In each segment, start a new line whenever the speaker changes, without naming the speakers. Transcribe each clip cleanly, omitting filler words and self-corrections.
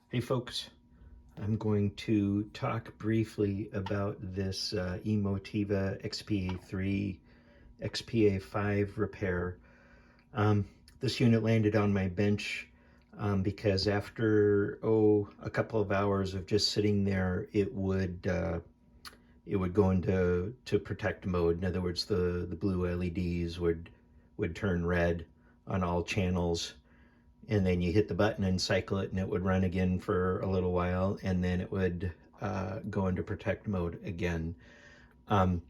Hey folks, I'm going to talk briefly about this Emotiva XPA-3, XPA-5 repair. This unit landed on my bench because after, a couple of hours of just sitting there, it would go into protect mode. In other words, the blue LEDs would turn red on all channels, and then you hit the button and cycle it and it would run again for a little while, and then it would go into protect mode again. Um,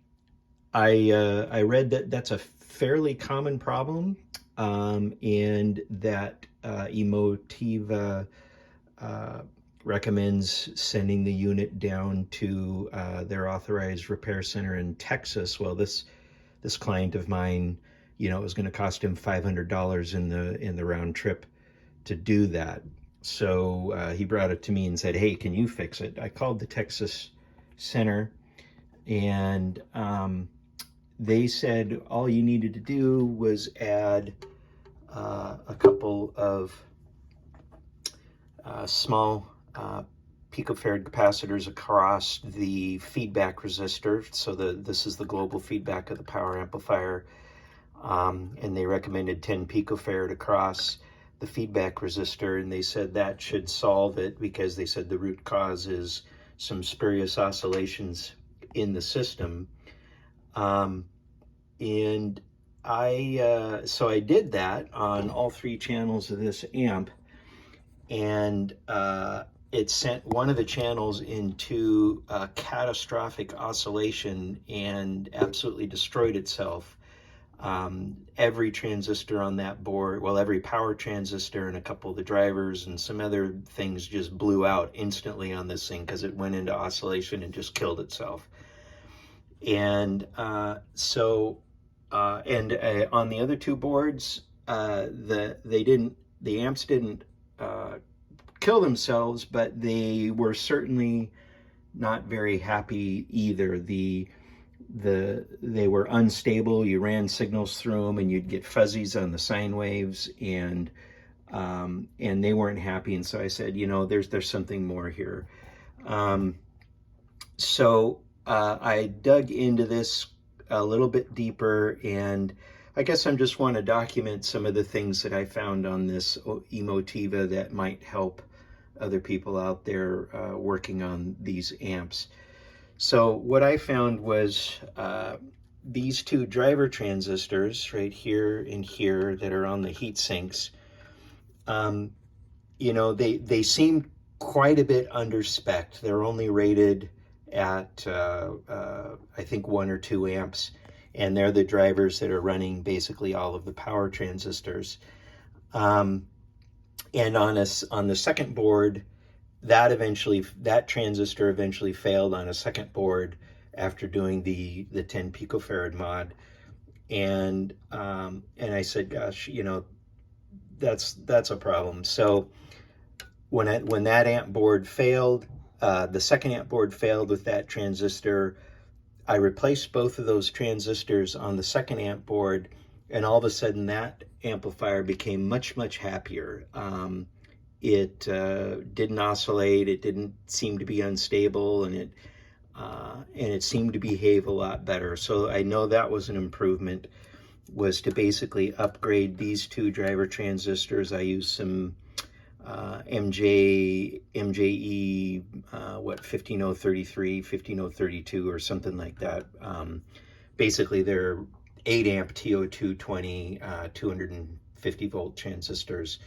I read that that's a fairly common problem, and that Emotiva recommends sending the unit down to their authorized repair center in Texas. Well, this client of mine, it was going to cost him $500 in the round trip to do that. So he brought it to me and said, "Hey, can you fix it?" I called the Texas center, and they said all you needed to do was add a couple of small picofarad capacitors across the feedback resistor. So this is the global feedback of the power amplifier, and they recommended 10 picofarad across the feedback resistor, and they said that should solve it, because they said the root cause is some spurious oscillations in the system. And so I did that on all three channels of this amp, and it sent one of the channels into a catastrophic oscillation and absolutely destroyed itself. Every transistor on that board, well, every power transistor and a couple of the drivers and some other things just blew out instantly on this thing because it went into oscillation and just killed itself. And on the other two boards, the amps didn't kill themselves, but they were certainly not very happy either. They were unstable. You ran signals through them and you'd get fuzzies on the sine waves, and they weren't happy. And so I said, there's something more here. So I dug into this a little bit deeper, and I guess I just want to document some of the things that I found on this Emotiva that might help other people out there working on these amps. So what I found was these two driver transistors right here and here that are on the heat sinks. They seem quite a bit under spec. They're only rated at I think 1 or 2 amps, and they're the drivers that are running basically all of the power transistors. And on the second board, that transistor eventually failed on a second board after doing the 10 picofarad mod, and I said, gosh, that's a problem. So when that amp board failed, the second amp board failed with that transistor, I replaced both of those transistors on the second amp board, and all of a sudden that amplifier became much, much happier. It didn't oscillate, it didn't seem to be unstable, and it seemed to behave a lot better. So I know that was an improvement, was to basically upgrade these two driver transistors. I used some MJE 15033, 15032 or something like that. Basically they're 8 amp TO220 250 volt transistors.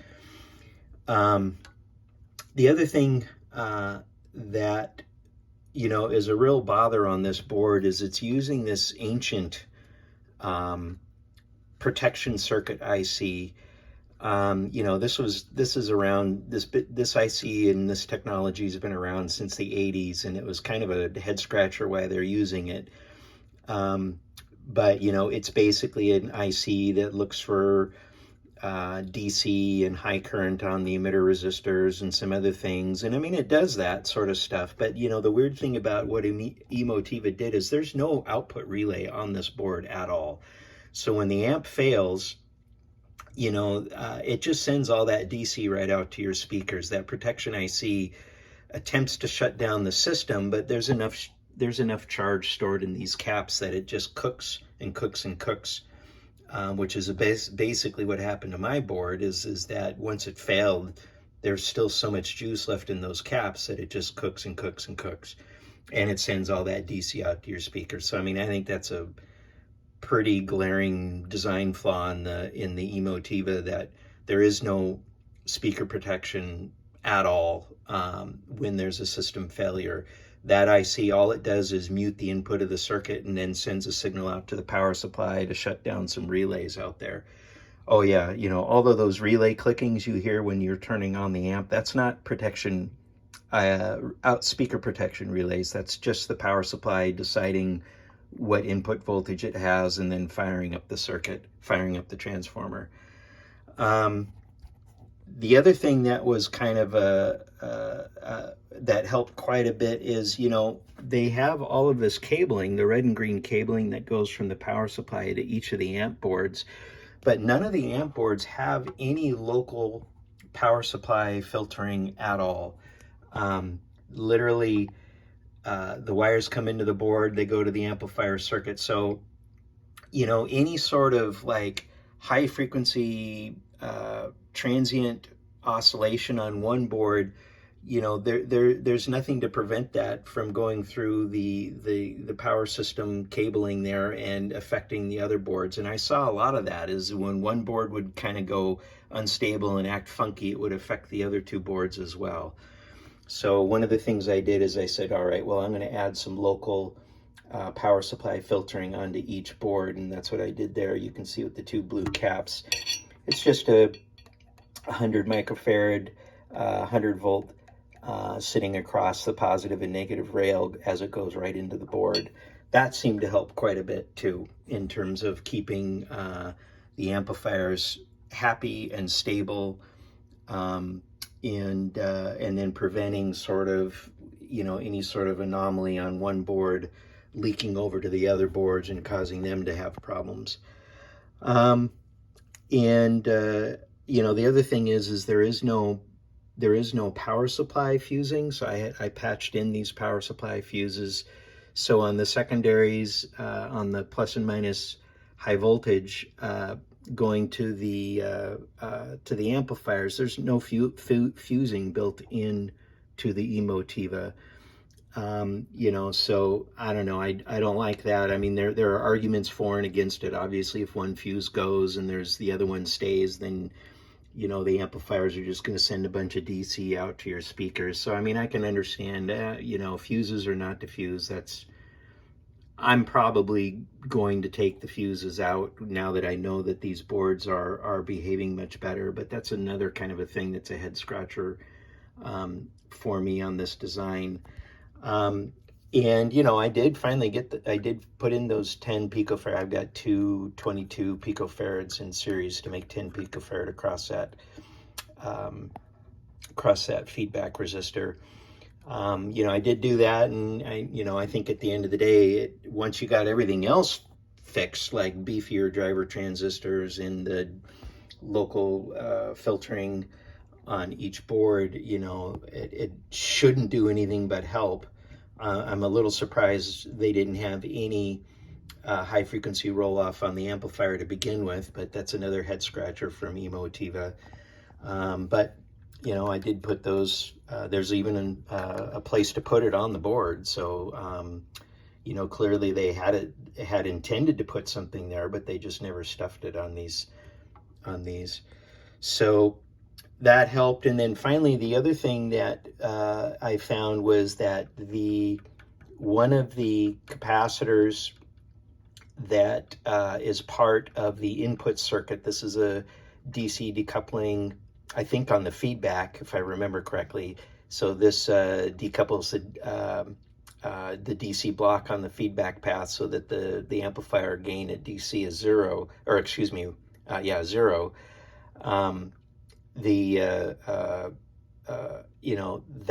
The other thing that is a real bother on this board is it's using this ancient protection circuit IC. This IC and this technology has been around since the 80s, and it was kind of a head scratcher why they're using it. But it's basically an IC that looks for DC and high current on the emitter resistors and some other things. And I mean, it does that sort of stuff. But the weird thing about what Emotiva did is there's no output relay on this board at all. So when the amp fails, it just sends all that DC right out to your speakers. That protection IC attempts to shut down the system, but there's enough charge stored in these caps that it just cooks and cooks and cooks, which is basically what happened to my board. Is that once it failed, there's still so much juice left in those caps that it just cooks and cooks and cooks, and it sends all that DC out to your speakers. So I mean, I think that's a pretty glaring design flaw in the Emotiva, that there is no speaker protection at all when there's a system failure. That IC, all it does is mute the input of the circuit and then sends a signal out to the power supply to shut down some relays out there. Oh yeah, all of those relay clickings you hear when you're turning on the amp, that's not protection, out speaker protection relays. That's just the power supply deciding what input voltage it has and then firing up the circuit, firing up the transformer. The other thing that was kind of that helped quite a bit is, they have all of this cabling, the red and green cabling that goes from the power supply to each of the amp boards, but none of the amp boards have any local power supply filtering at all. Literally, the wires come into the board, they go to the amplifier circuit. So, any sort of like high frequency transient oscillation on one board, there's nothing to prevent that from going through the power system cabling there and affecting the other boards. And I saw a lot of that is when one board would kind of go unstable and act funky, it would affect the other two boards as well. So one of the things I did is I said, all right, well, I'm going to add some local power supply filtering onto each board, and that's what I did there. You can see with the two blue caps, it's just a 100 microfarad, 100 volt sitting across the positive and negative rail as it goes right into the board. That seemed to help quite a bit too, in terms of keeping the amplifiers happy and stable, and then preventing sort of, any sort of anomaly on one board leaking over to the other boards and causing them to have problems. The other thing is there is no power supply fusing. So I patched in these power supply fuses. So on the secondaries, on the plus and minus high voltage, going to the amplifiers, there's no fusing built in to the Emotiva. So I don't know, I don't like that. I mean, there are arguments for and against it. Obviously, if one fuse goes and the other one stays, then the amplifiers are just going to send a bunch of DC out to your speakers. So I mean, I can understand, fuses or not to fuse. I'm probably going to take the fuses out now that I know that these boards are behaving much better, but that's another kind of a thing that's a head scratcher for me on this design. I did finally I did put in those 10 picofarad. I've got two 22 picofarads in series to make 10 picofarad across that feedback resistor. I did do that, and I think at the end of the day, once you got everything else fixed, like beefier driver transistors and the local filtering on each board, it shouldn't do anything but help. I'm a little surprised they didn't have any high frequency roll off on the amplifier to begin with, but that's another head scratcher from Emotiva. But I did put those, there's even a place to put it on the board. So, clearly they had intended to put something there, but they just never stuffed it on these. So that helped. And then finally, the other thing that I found was that one of the capacitors that is part of the input circuit, this is a DC decoupling, I think on the feedback, if I remember correctly. So this decouples the DC block on the feedback path so that the amplifier gain at DC is zero, or excuse me, zero.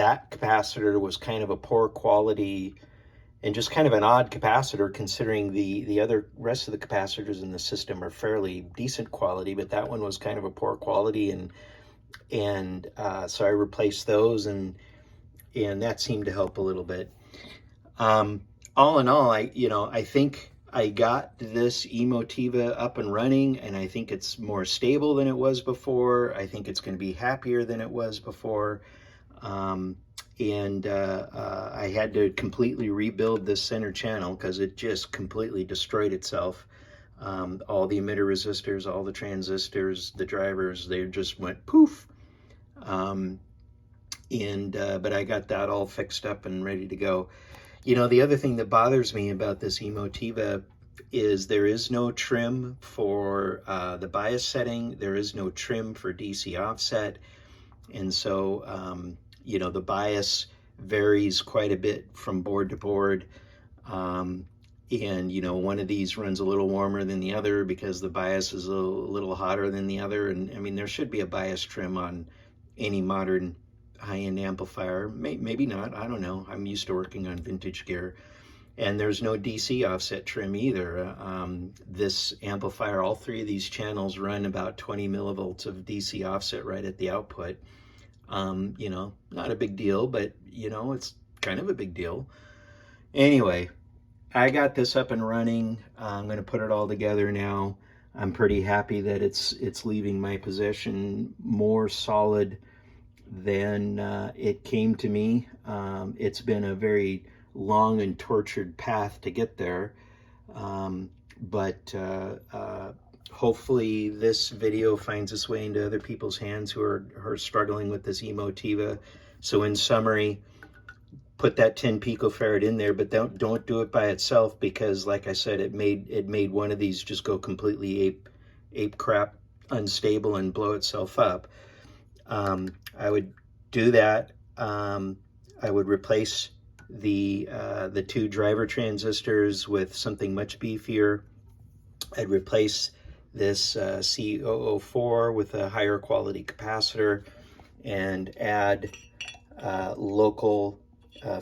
That capacitor was kind of a poor quality and just kind of an odd capacitor considering the other rest of the capacitors in the system are fairly decent quality, but that one was kind of a poor quality, and so I replaced those, and that seemed to help a little bit. All in all, I think I got this Emotiva up and running, and I think it's more stable than it was before. I think it's going to be happier than it was before. I had to completely rebuild this center channel because it just completely destroyed itself. All the emitter resistors, all the transistors, the drivers, they just went poof. But I got that all fixed up and ready to go. The other thing that bothers me about this Emotiva is there is no trim for the bias setting. There is no trim for DC offset. And so, the bias varies quite a bit from board to board. One of these runs a little warmer than the other because the bias is a little hotter than the other. And I mean, there should be a bias trim on any modern high-end amplifier. Maybe not, I don't know. I'm used to working on vintage gear. And there's no DC offset trim either. This amplifier, all three of these channels run about 20 millivolts of DC offset right at the output. Not a big deal, but it's kind of a big deal. Anyway, I got this up and running. I'm going to put it all together now. I'm pretty happy that it's leaving my possession more solid than it came to me. It's been a very long and tortured path to get there, but hopefully this video finds its way into other people's hands who are struggling with this Emotiva. So in summary, put that 10 picofarad in there, but don't do it by itself, because like I said, it made one of these just go completely ape crap unstable and blow itself up. I would do that. I would replace the two driver transistors with something much beefier. I'd replace this C004 with a higher quality capacitor and add local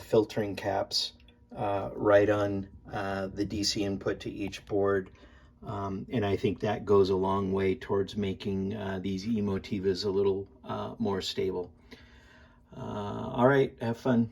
filtering caps right on the DC input to each board. And I think that goes a long way towards making these Emotivas a little more stable. All right, have fun.